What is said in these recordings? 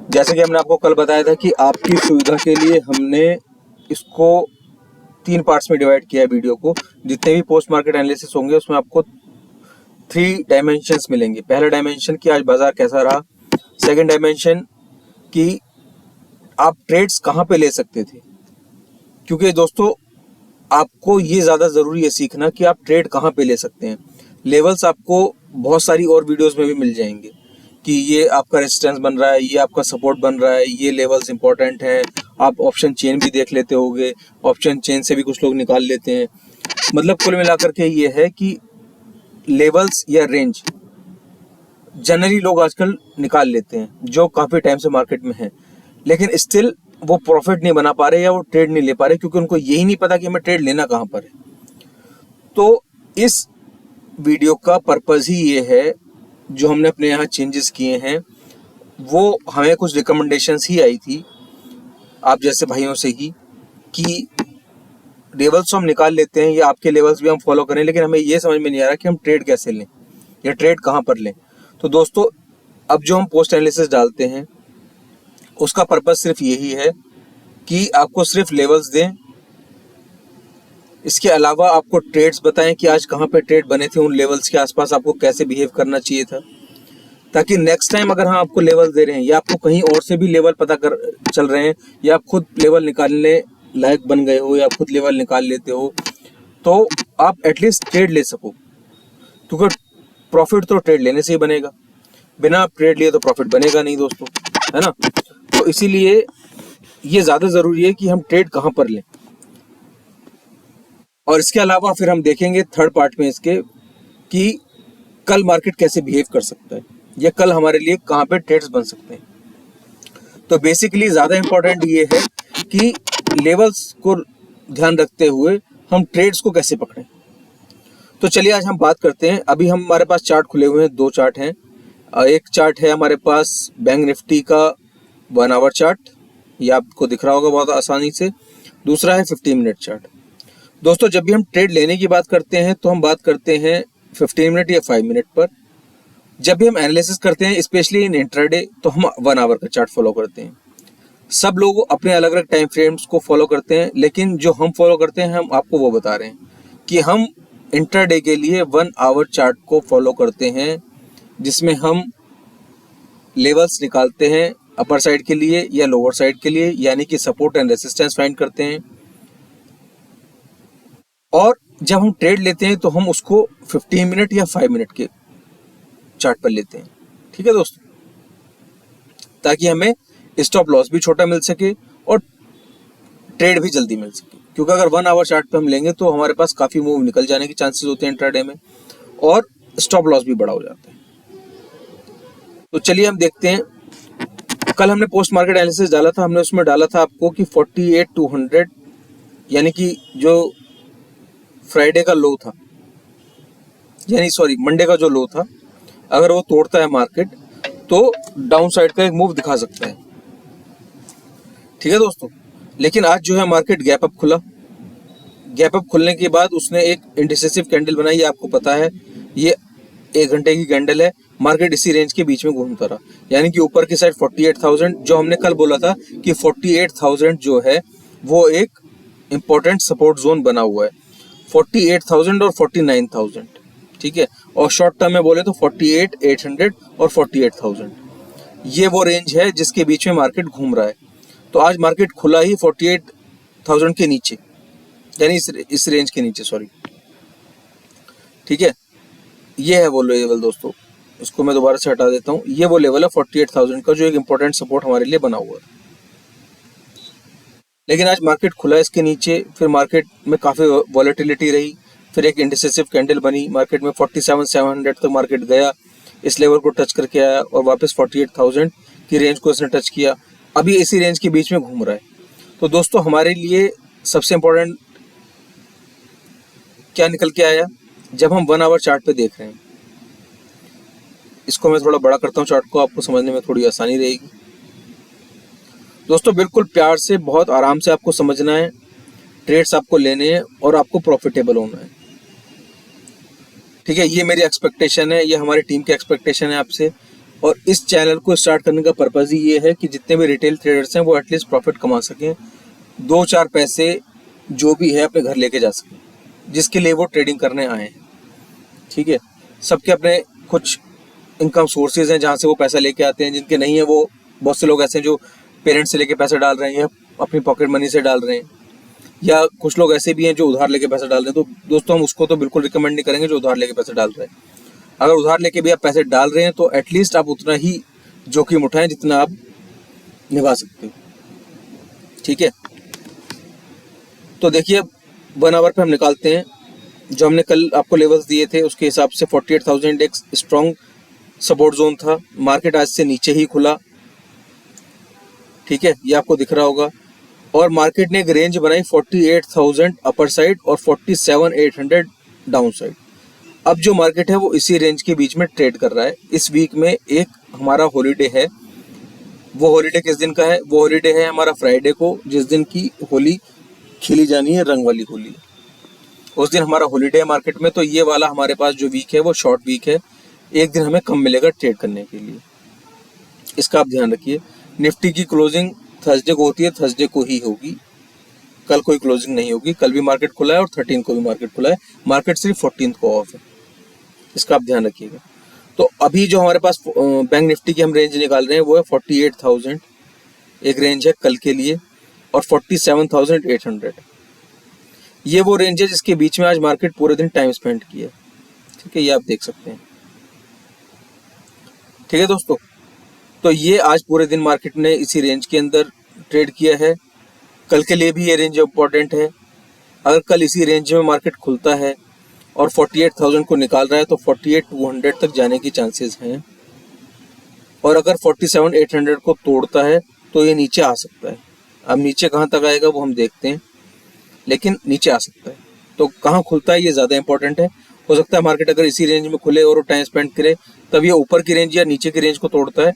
जैसे कि हमने आपको कल बताया था कि आपकी सुविधा के लिए हमने इसको 3 पार्ट्स में डिवाइड किया है वीडियो को। जितने भी पोस्ट मार्केट एनालिसिस होंगे उसमें आपको 3 डायमेंशंस मिलेंगे। पहला डायमेंशन कि आज बाजार कैसा रहा, सेकंड डायमेंशन कि आप ट्रेड्स कहाँ पे ले सकते थे, क्योंकि दोस्तों आपको ये ज़्यादा ज़रूरी है सीखना कि आप ट्रेड कहाँ पे ले सकते हैं। लेवल्स आपको बहुत सारी और वीडियोस में भी मिल जाएंगे कि ये आपका रेजिस्टेंस बन रहा है, ये आपका सपोर्ट बन रहा है, ये लेवल्स इंपॉर्टेंट हैं। आप ऑप्शन चेन भी देख लेते होगे, ऑप्शन चेन से भी कुछ लोग निकाल लेते हैं। मतलब कुल मिलाकर के ये है कि लेवल्स या रेंज जनरली लोग आजकल निकाल लेते हैं जो काफ़ी टाइम से मार्केट में है, लेकिन स्टिल वो प्रॉफिट नहीं बना पा रहे या वो ट्रेड नहीं ले पा रहे, क्योंकि उनको यही नहीं पता कि हमें ट्रेड लेना कहाँ पर है। तो इस वीडियो का पर्पज़ ही ये है, जो हमने अपने यहाँ चेंजेस किए हैं वो हमें कुछ रिकमेंडेशंस ही आई थी आप जैसे भाइयों से ही कि लेवल्स हम निकाल लेते हैं या आपके लेवल्स भी हम फॉलो करें, लेकिन हमें ये समझ में नहीं आ रहा कि हम ट्रेड कैसे लें या ट्रेड कहाँ पर लें। तो दोस्तों अब जो हम पोस्ट एनालिसिस डालते हैं उसका पर्पज़ सिर्फ यही है कि आपको सिर्फ लेवल्स दें, इसके अलावा आपको ट्रेड्स बताएं कि आज कहाँ पे ट्रेड बने थे, उन लेवल्स के आसपास आपको कैसे बिहेव करना चाहिए था, ताकि नेक्स्ट टाइम अगर हम आपको लेवल दे रहे हैं या आपको कहीं और से भी लेवल पता कर चल रहे हैं या आप खुद लेवल निकालने लायक बन गए हो या खुद लेवल निकाल लेते हो, तो आप एटलीस्ट ट्रेड ले सको, क्योंकि प्रॉफिट तो ट्रेड लेने से ही बनेगा। बिना आप ट्रेड लिए तो प्रॉफिट बनेगा नहीं दोस्तों, है ना। तो इसीलिए ये ज़्यादा ज़रूरी है कि हम ट्रेड कहाँ पर लें। और इसके अलावा फिर हम देखेंगे थर्ड पार्ट में इसके कि कल मार्केट कैसे बिहेव कर सकता है या कल हमारे लिए कहाँ पे ट्रेड्स बन सकते हैं। तो बेसिकली ज़्यादा इम्पोर्टेंट ये है कि लेवल्स को ध्यान रखते हुए हम ट्रेड्स को कैसे पकड़ें। तो चलिए आज हम बात करते हैं। अभी हमारे पास चार्ट खुले हुए हैं, 2 चार्ट हैं। एक चार्ट है हमारे पास बैंक निफ्टी का 1 आवर चार्ट, ये आपको दिख रहा होगा बहुत आसानी से। दूसरा है 15 मिनट चार्ट। दोस्तों जब भी हम ट्रेड लेने की बात करते हैं तो हम बात करते हैं 15 मिनट या 5 मिनट पर। जब भी हम एनालिसिस करते हैं स्पेशली इन इंट्राडे तो हम 1 आवर का चार्ट फॉलो करते हैं। सब लोग अपने अलग अलग टाइम फ्रेम्स को फॉलो करते हैं, लेकिन जो हम फॉलो करते हैं हम आपको वो बता रहे हैं कि हम इंट्राडे के लिए 1 आवर चार्ट को फॉलो करते हैं, जिसमें हम लेवल्स निकालते हैं अपर साइड के लिए या लोअर साइड के लिए, यानी कि सपोर्ट एंड रेसिस्टेंस फाइंड करते हैं। और जब हम ट्रेड लेते हैं तो हम उसको 15 मिनट या 5 मिनट के चार्ट पर लेते हैं, ठीक है दोस्तों, ताकि हमें स्टॉप लॉस भी छोटा मिल सके और ट्रेड भी जल्दी मिल सके। क्योंकि अगर 1 आवर चार्ट पे हम लेंगे तो हमारे पास काफ़ी मूव निकल जाने के चांसेस होते हैं इंट्राडे में और स्टॉप लॉस भी बड़ा हो जाता है। तो चलिए हम देखते हैं। कल हमने पोस्ट मार्केट एनालिसिस डाला था, हमने उसमें डाला था आपको कि 48,200 यानी कि जो फ्राइडे का लो था, यानी सॉरी मंडे का जो लो था, अगर वो तोड़ता है मार्केट तो डाउन साइड का एक मूव दिखा सकता है, ठीक है दोस्तों। लेकिन आज जो है मार्केट गैप अप खुला। गैप अप खुलने के बाद उसने एक इंडिसेसिव कैंडल बनाई, आपको पता है ये 1 घंटे की कैंडल है। मार्केट इसी रेंज के बीच में घूमता रहा, यानी कि ऊपर की साइड 48,000, जो हमने कल बोला था कि 48,000 जो है वो एक इम्पोर्टेंट सपोर्ट जोन बना हुआ है, 48,000 और 49,000, ठीक है। और शॉर्ट टर्म में बोले तो 48,800 और 48,000, ये वो रेंज है जिसके बीच में मार्केट घूम रहा है। तो आज मार्केट खुला ही 48,000 के नीचे, यानी इस रेंज के नीचे, सॉरी, ठीक है। ये है वो लेवल दोस्तों, इसको मैं दोबारा से हटा देता हूँ। ये वो लेवल है 48,000 का जो एक इम्पोर्टेंट सपोर्ट हमारे लिए बना हुआ है। लेकिन आज मार्केट खुला इसके नीचे, फिर मार्केट में काफ़ी वॉलेटिलिटी रही, फिर एक इंडिसेसिव कैंडल बनी मार्केट में, 47,700 तक मार्केट गया, इस लेवल को टच करके आया और वापस 48,000 की रेंज को इसने टच किया। अभी इसी रेंज के बीच में घूम रहा है। तो दोस्तों हमारे लिए सबसे इम्पोर्टेंट क्या निकल के आया, जब हम 1 आवर चार्ट पे देख रहे हैं। इसको मैं थोड़ा बड़ा करता हूँ चार्ट को, आपको समझने में थोड़ी आसानी रहेगी। दोस्तों बिल्कुल प्यार से, बहुत आराम से आपको समझना है, ट्रेड्स आपको लेने हैं और आपको प्रॉफिटेबल होना है, ठीक है। ये मेरी एक्सपेक्टेशन है, ये हमारी टीम की एक्सपेक्टेशन है आपसे, और इस चैनल को स्टार्ट करने का पर्पज़ ही ये है कि जितने भी रिटेल ट्रेडर्स हैं वो एटलीस्ट प्रॉफिट कमा सकें, 2-4 पैसे जो भी है अपने घर लेके जा सकें, जिसके लिए वो ट्रेडिंग करने आए हैं। ठीक है, सबके अपने कुछ इनकम सोर्सेज हैं जहाँ से वो पैसा लेके आते हैं, जिनके नहीं है वो बहुत से लोग ऐसे हैं जो पेरेंट्स से लेके पैसा डाल रहे हैं या अपनी पॉकेट मनी से डाल रहे हैं, या कुछ लोग ऐसे भी हैं जो उधार लेके पैसा डाल रहे हैं। तो दोस्तों हम उसको तो बिल्कुल रिकमेंड नहीं करेंगे जो उधार लेके पैसा डाल रहे हैं। अगर उधार लेके भी आप पैसे डाल रहे हैं तो एटलीस्ट आप उतना ही जोखिम उठाएं जितना आप निभा सकते हो। ठीक है, तो देखिए 1 आवर पे हम निकालते हैं। जो हमने कल आपको लेवल्स दिए थे उसके हिसाब से 48,000 एक स्ट्रॉन्ग सपोर्ट जोन था। मार्केट आज से नीचे ही खुला, ठीक है, ये आपको दिख रहा होगा। और मार्केट ने एक रेंज बनाई 48,000 अपर साइड और 47,800 डाउन साइड। अब जो मार्केट है वो इसी रेंज के बीच में ट्रेड कर रहा है। इस वीक में एक हमारा हॉलीडे है। वो हॉलीडे किस दिन का है? वो हॉलीडे है हमारा फ्राइडे को, जिस दिन की होली खेली जानी है, रंग वाली होली। उस दिन हमारा हॉलीडे है मार्केट में। तो ये वाला हमारे पास जो वीक है वो शॉर्ट वीक है, एक दिन हमें कम मिलेगा ट्रेड करने के लिए, इसका आप ध्यान रखिए। निफ्टी की क्लोजिंग थर्सडे को होती है, थर्सडे को ही होगी, कल कोई क्लोजिंग नहीं होगी। कल भी मार्केट खुला है और 13 को भी मार्केट खुला है, मार्केट सिर्फ 14 को ऑफ है, इसका आप ध्यान रखिएगा। तो अभी जो हमारे पास बैंक निफ्टी की हम रेंज निकाल रहे हैं वो है 48,000 एक रेंज है कल के लिए, और 47,800 ये वो रेंज है जिसके बीच में आज मार्केट पूरे दिन टाइम स्पेंड किया। ठीक है, ये आप देख सकते हैं। ठीक है दोस्तों, तो ये आज पूरे दिन मार्केट ने इसी रेंज के अंदर ट्रेड किया है। कल के लिए भी ये रेंज इम्पोर्टेंट है। अगर कल इसी रेंज में मार्केट खुलता है और 48,000 को निकाल रहा है तो 48,200 तक जाने की चांसेस हैं, और अगर 47,800 को तोड़ता है तो ये नीचे आ सकता है। अब नीचे कहाँ तक आएगा वो हम देखते हैं, लेकिन नीचे आ सकता है। तो कहाँ खुलता है ये ज़्यादा इंपॉर्टेंट है। हो सकता है मार्केट अगर इसी रेंज में खुले और टाइम स्पेंड करे, तब ये ऊपर की रेंज या नीचे की रेंज को तोड़ता है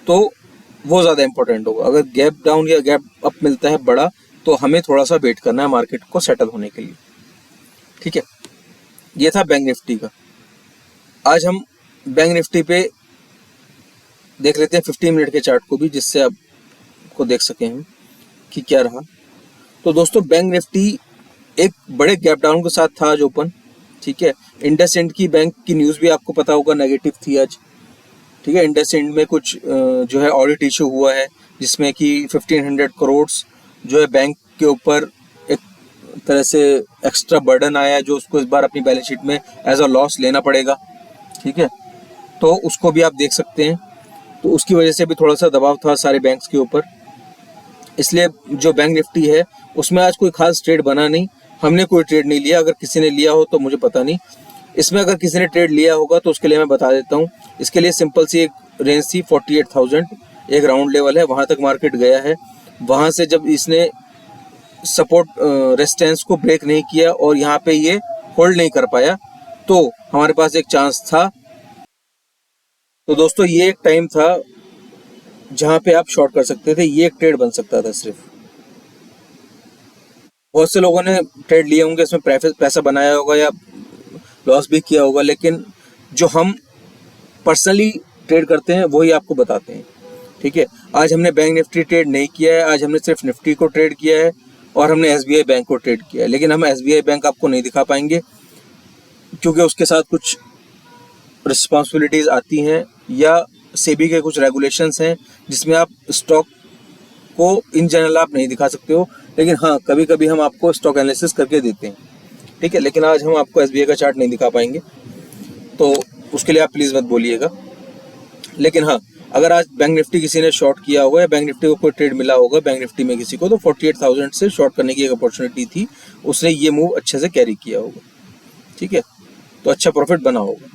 तो वो ज़्यादा इंपॉर्टेंट होगा। अगर गैप डाउन या गैप अप मिलता है बड़ा, तो हमें थोड़ा सा वेट करना है मार्केट को सेटल होने के लिए। ठीक है, ये था बैंक निफ्टी का। आज हम बैंक निफ्टी पे देख लेते हैं 15 मिनट के चार्ट को भी, जिससे आपको देख सकें हम कि क्या रहा। तो दोस्तों बैंक निफ्टी एक बड़े गैप डाउन के साथ था आज ओपन। ठीक है, इंडसइंड की बैंक की न्यूज़ भी आपको पता होगा नेगेटिव थी आज। ठीक है, इंडसइंड में कुछ जो है ऑडिट इशू हुआ है, जिसमें कि 1500 करोड़ जो है बैंक के ऊपर एक तरह से एक्स्ट्रा बर्डन आया है, जो उसको इस बार अपनी बैलेंस शीट में एज अ लॉस लेना पड़ेगा। ठीक है, तो उसको भी आप देख सकते हैं। तो उसकी वजह से भी थोड़ा सा दबाव था सारे बैंक्स के ऊपर, इसलिए जो बैंक निफ्टी है उसमें आज कोई खास ट्रेड बना नहीं। हमने कोई ट्रेड नहीं लिया, अगर किसी ने लिया हो तो मुझे पता नहीं। इसमें अगर किसी ने ट्रेड लिया होगा तो उसके लिए मैं बता देता हूँ। इसके लिए सिंपल सी एक रेंज थी 48,000, एक राउंड लेवल है, वहाँ तक मार्केट गया है। वहाँ से जब इसने सपोर्ट रेजिस्टेंस को ब्रेक नहीं किया और यहाँ पे ये होल्ड नहीं कर पाया, तो हमारे पास एक चांस था। तो दोस्तों ये एक टाइम था जहाँ पे आप शॉर्ट कर सकते थे, ये एक ट्रेड बन सकता था सिर्फ। बहुत से लोगों ने ट्रेड लिए होंगे, इसमें पैसा बनाया होगा या लॉस भी किया होगा, लेकिन जो हम पर्सनली ट्रेड करते हैं वही आपको बताते हैं। ठीक है, आज हमने बैंक निफ्टी ट्रेड नहीं किया है, आज हमने सिर्फ निफ्टी को ट्रेड किया है और हमने एसबीआई बैंक को ट्रेड किया है। लेकिन हम एसबीआई बैंक आपको नहीं दिखा पाएंगे क्योंकि उसके साथ कुछ रिस्पॉन्सिबिलिटीज़ आती हैं या सेबी के कुछ रेगुलेशंस हैं जिसमें आप स्टॉक को इन जनरल आप नहीं दिखा सकते हो। लेकिन हाँ, कभी कभी हम आपको स्टॉक एनालिसिस करके देते हैं। ठीक है, लेकिन आज हम आपको एसबीआई का चार्ट नहीं दिखा पाएंगे, तो उसके लिए आप प्लीज़ मत बोलिएगा। लेकिन हाँ, अगर आज बैंक निफ्टी किसी ने शॉर्ट किया होगा या बैंक निफ्टी को कोई ट्रेड मिला होगा बैंक निफ्टी में किसी को, तो 48,000 से शॉर्ट करने की एक अपॉर्चुनिटी थी, उसने ये मूव अच्छे से कैरी किया होगा। ठीक है, तो अच्छा प्रॉफिट बना होगा।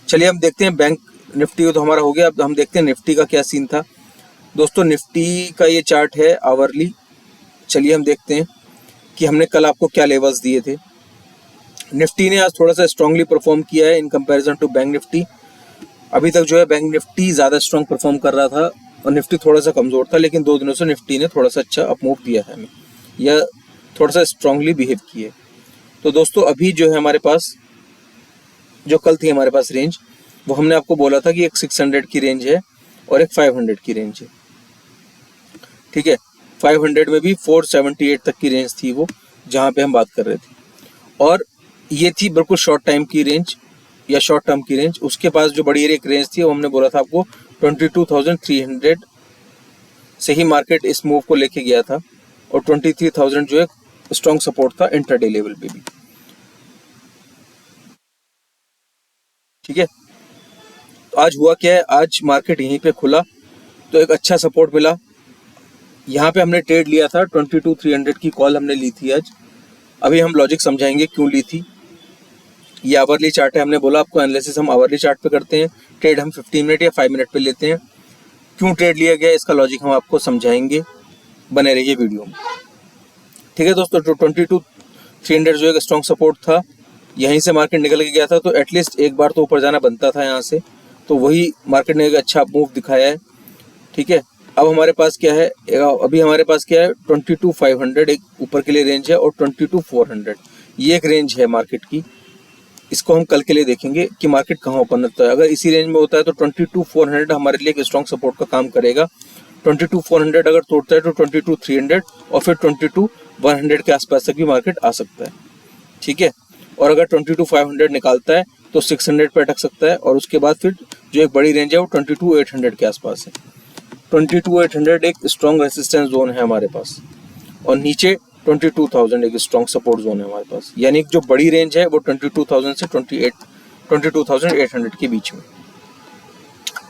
चलिए हम देखते हैं बैंक निफ्टी को तो हमारा हो गया। अब हम देखते हैं निफ्टी का क्या सीन था। दोस्तों निफ्टी का ये चार्ट है आवरली। चलिए हम देखते हैं कि हमने कल आपको क्या लेवल्स दिए थे। निफ्टी ने आज थोड़ा सा स्ट्रांगली परफॉर्म किया है in comparison to bank Nifty. अभी तक जो है बैंक निफ्टी ज़्यादा स्ट्रांग परफॉर्म कर रहा था और निफ्टी थोड़ा सा कमज़ोर था, लेकिन 2 दिनों से निफ्टी ने थोड़ा सा अच्छा अप मूव दिया है हमें, या थोड़ा सा स्ट्रांगली बिहेव किए। तो दोस्तों अभी जो है हमारे पास, जो कल थी हमारे पास रेंज, वो हमने आपको बोला था कि एक 600 की रेंज है और एक 500 की रेंज है, ठीक है। 500 में भी 478 तक की रेंज थी वो, जहाँ पे हम बात कर रहे थे, और ये थी बिल्कुल शॉर्ट टाइम की रेंज या शॉर्ट टर्म की रेंज। उसके पास जो बड़ी एक रेंज थी वो हमने बोला था आपको 22,300 से ही मार्केट इस मूव को लेके गया था, और 23,000 जो है स्ट्रॉन्ग सपोर्ट था इंट्राडे लेवल पे भी, ठीक है। तो आज हुआ क्या है, आज मार्केट यहीं पे खुला तो एक अच्छा सपोर्ट मिला। यहाँ पे हमने ट्रेड लिया था 22,300 की कॉल हमने ली थी आज। अभी हम लॉजिक समझाएंगे क्यों ली थी। ये आवरली चार्ट है, हमने बोला आपको एनालिसिस हम आवरली चार्ट पे करते हैं, ट्रेड हम 15 मिनट या 5 मिनट पे लेते हैं। क्यों ट्रेड लिया गया इसका लॉजिक हम आपको समझाएंगे, बने रहिए वीडियो में, ठीक है दोस्तों। तो 22,300 जो एक स्ट्रॉन्ग सपोर्ट था, यहीं से मार्केट निकल के गया था, तो एटलीस्ट एक बार तो ऊपर जाना बनता था यहाँ से, तो वही मार्केट ने एक अच्छा मूव दिखाया है, ठीक है। अब हमारे पास क्या है, अभी हमारे पास क्या है 22,500 एक ऊपर के लिए रेंज है, और 22,400 ये एक रेंज है मार्केट की। इसको हम कल के लिए देखेंगे कि मार्केट कहाँ ओपन होता है। अगर इसी रेंज में होता है तो 22,400 हमारे लिए एक स्ट्रॉन्ग सपोर्ट का काम करेगा। 22,400 अगर तोड़ता है तो 22,300 और फिर 22,100 के आसपास तक भी मार्केट आ सकता है, ठीक है। और अगर 22,500 निकालता है तो 600 पे अटक सकता है, और उसके बाद फिर जो एक बड़ी रेंज है वो 22,800 के आसपास है। 22,800 एक स्ट्रॉन्ग रेसिस्टेंस जोन है हमारे पास, और नीचे 22,000 एक स्ट्रॉन्ग सपोर्ट जोन है हमारे पास। यानी जो बड़ी रेंज है वो 22,000 से 22,800 के बीच में।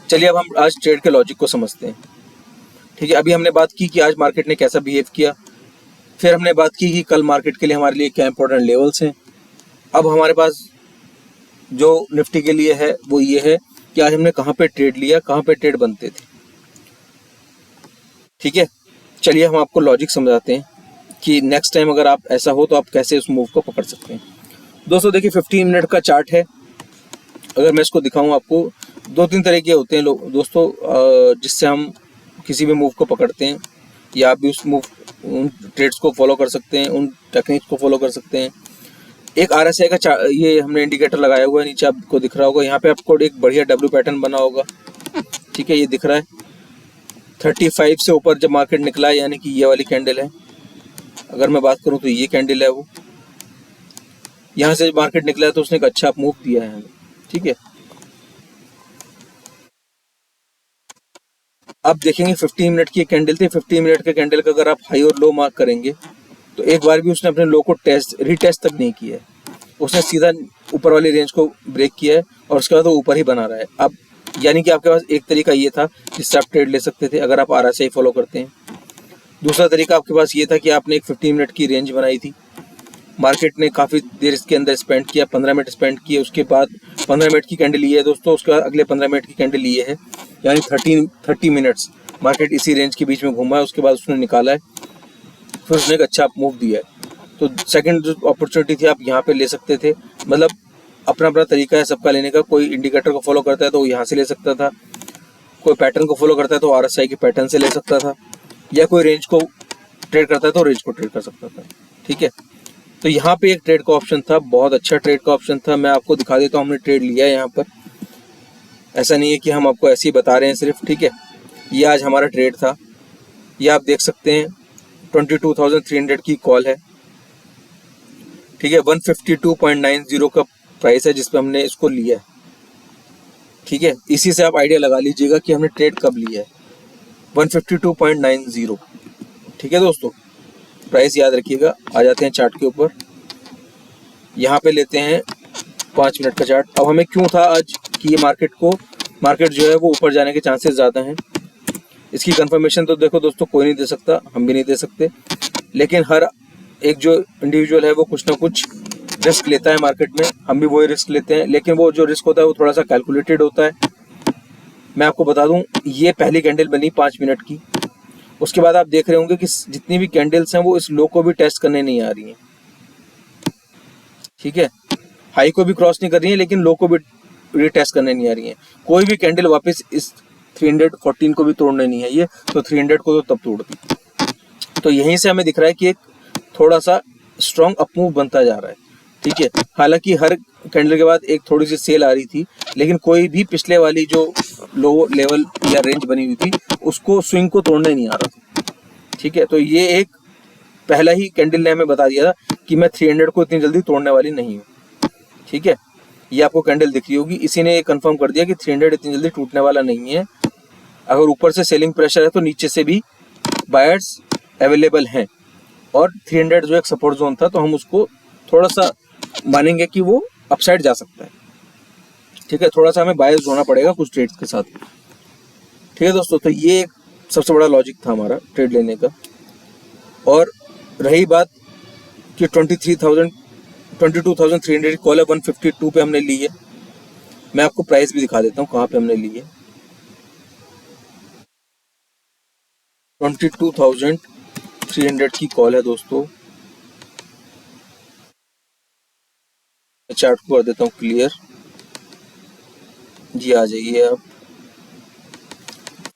चलिए अब हम आज ट्रेड के लॉजिक को समझते हैं, ठीक है। अभी हमने बात की कि आज मार्केट ने कैसा बिहेव किया, फिर हमने बात की कि कल मार्केट के लिए हमारे लिए क्या इंपॉर्टेंट लेवल्स हैं। अब हमारे पास जो निफ्टी के लिए है वो ये है कि आज हमने कहाँ पे ट्रेड लिया, कहाँ पे ट्रेड बनते थे, ठीक है। चलिए हम आपको लॉजिक समझाते हैं कि नेक्स्ट टाइम अगर आप ऐसा हो तो आप कैसे उस मूव को पकड़ सकते हैं। दोस्तों देखिए 15 मिनट का चार्ट है, अगर मैं इसको दिखाऊं आपको, 2-3 तरह के होते हैं लोग दोस्तों, जिससे हम किसी भी मूव को पकड़ते हैं, या आप भी उन ट्रेड्स को फॉलो कर सकते हैं, उन टेक्निक्स को फॉलो कर सकते हैं। एक RSI का ये हमने इंडिकेटर लगाया हुआ है, नीचे आपको दिख रहा होगा, यहाँ पे आपको एक बढ़िया W पैटर्न बना होगा, ठीक है, ये दिख रहा है। 35 से ऊपर जब मार्केट निकला है, यानी कि ये वाली कैंडल है, अगर मैं बात करूं तो ये कैंडल है, वो यहाँ से मार्केट निकला है तो उसने एक अच्छा मूव दिया है, ठीक है। अब देखेंगे 15 मिनट की कैंडल थी, 15 मिनट के कैंडल का अगर आप हाई और लो मार्क करेंगे तो एक बार भी उसने अपने लो को रीटेस्ट तक नहीं किया है, उसने सीधा ऊपर वाली रेंज को ब्रेक किया है, और उसके बाद वो ऊपर ही बना रहा है। अब यानी कि आपके पास एक तरीका ये था जिससे आप ट्रेड ले सकते थे अगर आप RSI फॉलो करते हैं। दूसरा तरीका आपके पास ये था कि आपने एक 15 मिनट की रेंज बनाई थी, मार्केट ने काफ़ी देर इसके अंदर स्पेंड किया, 15 मिनट स्पेंड किए, उसके बाद 15 मिनट की कैंडल ली है दोस्तों, उसके बाद अगले 15 मिनट की कैंडल लिए है, यानी 30 मिनट्स मार्केट इसी रेंज के बीच में घूमा है, उसके बाद उसने निकाला है, फिर उसने एक अच्छा मूव दिया है। तो सेकंड जो अपॉर्चुनिटी थी आप यहाँ पे ले सकते थे, मतलब अपना अपना तरीका है सबका लेने का। कोई इंडिकेटर को फॉलो करता है तो वो यहाँ से ले सकता था, कोई पैटर्न को फॉलो करता है तो RSI के पैटर्न से ले सकता था, या कोई रेंज को ट्रेड करता है तो रेंज को ट्रेड कर सकता था, ठीक है। तो यहाँ पे एक ट्रेड का ऑप्शन था, बहुत अच्छा ट्रेड का ऑप्शन था, मैं आपको दिखा देता हूँ, हमने ट्रेड लिया है यहाँ पर। ऐसा नहीं है कि हम आपको ऐसे ही बता रहे हैं सिर्फ, ठीक है। ये आज हमारा ट्रेड था, ये आप देख सकते हैं 22,300 की कॉल है, ठीक है। 152.90 का प्राइस है जिस पे हमने इसको लिया है, ठीक है। इसी से आप आइडिया लगा लीजिएगा कि हमने ट्रेड कब लिया है, 152.90, ठीक है दोस्तों। प्राइस याद रखिएगा। आ जाते हैं चार्ट के ऊपर, यहाँ पे लेते हैं 5 मिनट का चार्ट। अब हमें क्यों था आज कि ये मार्केट जो है वो ऊपर जाने के चांसेस ज़्यादा हैं, इसकी कंफर्मेशन तो देखो दोस्तों कोई नहीं दे सकता, हम भी नहीं दे सकते, लेकिन हर एक जो इंडिविजुअल है वो कुछ ना कुछ रिस्क लेता है मार्केट में, हम भी वही रिस्क लेते हैं, लेकिन वो जो रिस्क होता है वो थोड़ा सा कैलकुलेटेड होता है। मैं आपको बता दूं, ये पहली कैंडल बनी 5 मिनट की, उसके बाद आप देख रहे होंगे कि जितनी भी कैंडल्स हैं वो इस लो को भी टेस्ट करने नहीं आ रही हैं, ठीक है। हाई को भी क्रॉस नहीं कर रही है, लेकिन लो को भी रीटेस्ट करने नहीं आ रही है। कोई भी कैंडल वापस इस 314 को भी तोड़ने नहीं है, ये तो 300 को तो तब तोड़ती। तो यहीं से हमें दिख रहा है कि एक थोड़ा सा स्ट्रॉन्ग अपमूव बनता जा रहा है। ठीक है। हालांकि हर कैंडल के बाद एक थोड़ी सी सेल आ रही थी, लेकिन कोई भी पिछले वाली जो लो लेवल या रेंज बनी हुई थी उसको स्विंग को तोड़ने नहीं आ रहा था। ठीक है, तो ये एक पहला ही कैंडल ने हमें बता दिया था कि मैं 300 को इतनी जल्दी तोड़ने वाली नहीं हूँ। ठीक है, ये आपको कैंडल दिख रही होगी, इसी ने कंफर्म कर दिया कि 300 इतनी जल्दी टूटने वाला नहीं है। अगर ऊपर से सेलिंग प्रेशर है तो नीचे से भी बायर्स अवेलेबल हैं, और 300 जो एक सपोर्ट जोन था तो हम उसको थोड़ा सा मानेंगे कि वो अपसाइड जा सकता है। ठीक है, थोड़ा सा हमें बायस होना पड़ेगा कुछ ट्रेड्स के साथ। ठीक है दोस्तों, तो ये एक सबसे बड़ा लॉजिक था हमारा ट्रेड लेने का। और रही बात कि 22,300 की कॉल है, 152 पे हमने ली है। मैं आपको प्राइस भी दिखा देता हूँ कहाँ पे हमने ली है। 22,300 की कॉल है दोस्तों। चार्ट को कर देता हूँ क्लियर। जी आ जाइए आप।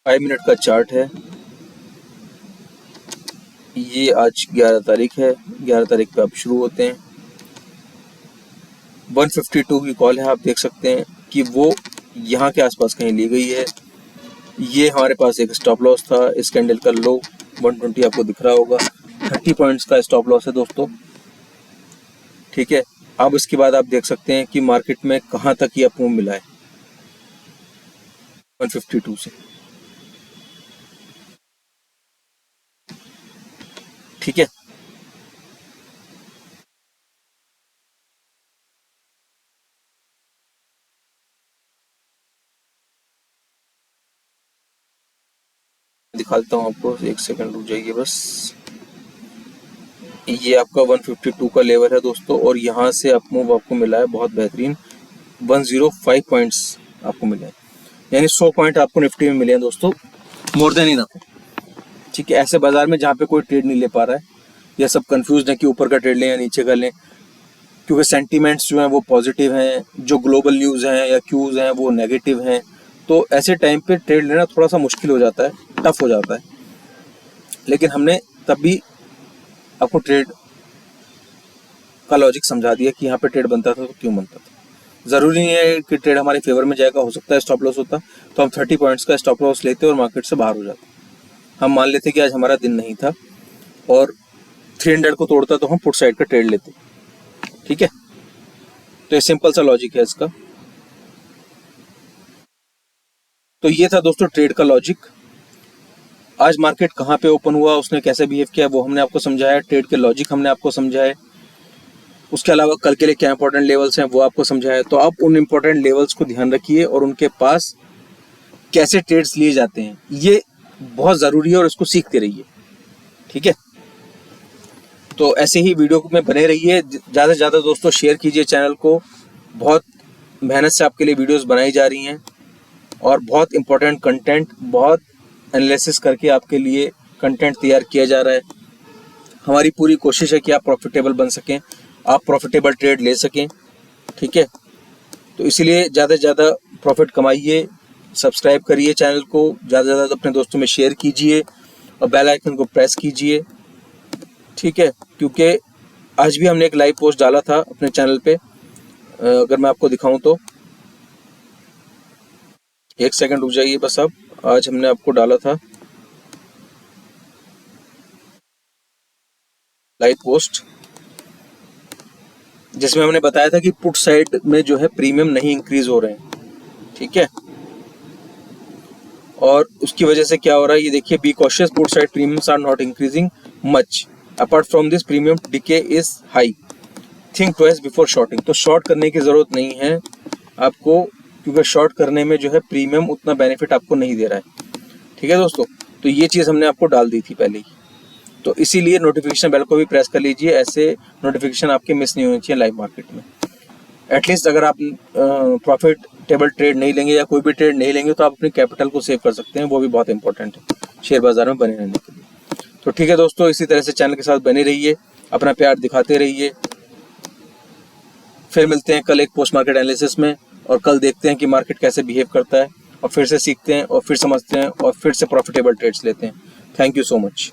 5 मिनट का चार्ट है। ये आज 11 तारीख है, 11 तारीख पे आप शुरू होते हैं। 152 की कॉल है, आप देख सकते हैं कि वो यहाँ के आसपास कहीं ली गई है। ये हमारे पास एक स्टॉप लॉस था, इस कैंडल का लो 120 आपको दिख रहा होगा। 30 पॉइंट्स का स्टॉप लॉस है दोस्तों। ठीक है, अब इसके बाद आप देख सकते हैं कि मार्केट में कहाँ तक ये अप मूव मिला है 152 से। ठीक है, दिखाता हूँ आपको, एक सेकंड रुक जाइए बस। ये आपका 152 का लेवल है दोस्तों, और यहाँ से अप मूव आपको मिला है बहुत बेहतरीन 105 पॉइंट्स आपको मिले हैं, यानी 100 पॉइंट आपको निफ्टी में मिले हैं दोस्तों, मोर देन इनफ। ठीक है, ऐसे बाजार में जहाँ पे कोई ट्रेड नहीं ले पा रहा है या सब कंफ्यूज है कि ऊपर का ट्रेड लें या नीचे का लें, क्योंकि सेंटीमेंट्स जो हैं वो पॉजिटिव हैं, जो ग्लोबल न्यूज़ हैं या क्यूज़ हैं वो नेगेटिव हैं, तो ऐसे टाइम पे ट्रेड लेना थोड़ा सा मुश्किल हो जाता है, टफ हो जाता है। लेकिन हमने तब भी आपको ट्रेड का लॉजिक समझा दिया कि यहाँ पे ट्रेड बनता था तो क्यों बनता था। ज़रूरी नहीं है कि ट्रेड हमारे फेवर में जाएगा, हो सकता है स्टॉप लॉस होता तो हम 30 पॉइंट्स का स्टॉप लॉस लेते और मार्केट से बाहर हो जाते। हम मान लेते कि आज हमारा दिन नहीं था और 300 को तोड़ता तो हम पुट साइड का ट्रेड लेते। ठीक है, तो ये सिंपल सा लॉजिक है इसका। तो ये था दोस्तों ट्रेड का लॉजिक। आज मार्केट कहाँ पे ओपन हुआ, उसने कैसे बिहेव किया, वो हमने आपको समझाया। ट्रेड के लॉजिक हमने आपको समझाए। उसके अलावा कल के लिए क्या इंपॉर्टेंट लेवल्स हैं वो आपको समझाया। तो आप उन इंपॉर्टेंट लेवल्स को ध्यान रखिए और उनके पास कैसे ट्रेड्स लिए जाते हैं ये बहुत ज़रूरी है, और इसको सीखते रहिए। ठीक है, तो ऐसे ही वीडियो में बने रहिए। ज़्यादा से ज़्यादा दोस्तों शेयर कीजिए चैनल को। बहुत मेहनत से आपके लिए वीडियोस बनाई जा रही हैं और बहुत इंपॉर्टेंट कंटेंट, बहुत एनालिसिस करके आपके लिए कंटेंट तैयार किया जा रहा है। हमारी पूरी कोशिश है कि आप प्रॉफिटेबल बन सकें, आप प्रॉफिटेबल ट्रेड ले सकें। ठीक है, तो इसीलिए ज़्यादा से ज़्यादा प्रॉफिट कमाइए, सब्सक्राइब करिए चैनल को, ज़्यादा से ज़्यादा अपने दोस्तों में शेयर कीजिए और बेल आइकन को प्रेस कीजिए। ठीक है, क्योंकि आज भी हमने एक लाइव पोस्ट डाला था अपने चैनल पे, अगर मैं आपको दिखाऊं तो एक सेकंड रुक जाइए बस। अब आज हमने आपको डाला था लाइव पोस्ट, जिसमें हमने बताया था कि पुट साइड में जो है प्रीमियम नहीं इंक्रीज हो रहे हैं। ठीक है, और उसकी वजह से क्या हो रहा है ये देखिए, be cautious, put side premiums are not increasing much, apart from this premium decay is high, think twice before shorting. तो शॉर्ट करने की ज़रूरत नहीं है आपको, क्योंकि शॉर्ट करने में जो है प्रीमियम उतना बेनिफिट आपको नहीं दे रहा है। ठीक है दोस्तों, तो ये चीज़ हमने आपको डाल दी थी पहले ही, तो इसीलिए नोटिफिकेशन बेल को भी प्रेस कर लीजिए, ऐसे नोटिफिकेशन आपके मिस नहीं होनी चाहिए लाइव मार्केट में। एटलीस्ट अगर आप प्रॉफिटेबल ट्रेड नहीं लेंगे या कोई भी ट्रेड नहीं लेंगे तो आप अपनी कैपिटल को सेव कर सकते हैं, वो भी बहुत इंपॉर्टेंट है शेयर बाजार में बने रहने के लिए। तो ठीक है दोस्तों, इसी तरह से चैनल के साथ बने रहिए, अपना प्यार दिखाते रहिए। फिर मिलते हैं कल एक पोस्ट मार्केट एनालिसिस में, और कल देखते हैं कि मार्केट कैसे बिहेव करता है, और फिर से सीखते हैं और फिर समझते हैं और फिर से प्रॉफिटेबल ट्रेड्स लेते हैं। Thank you so much.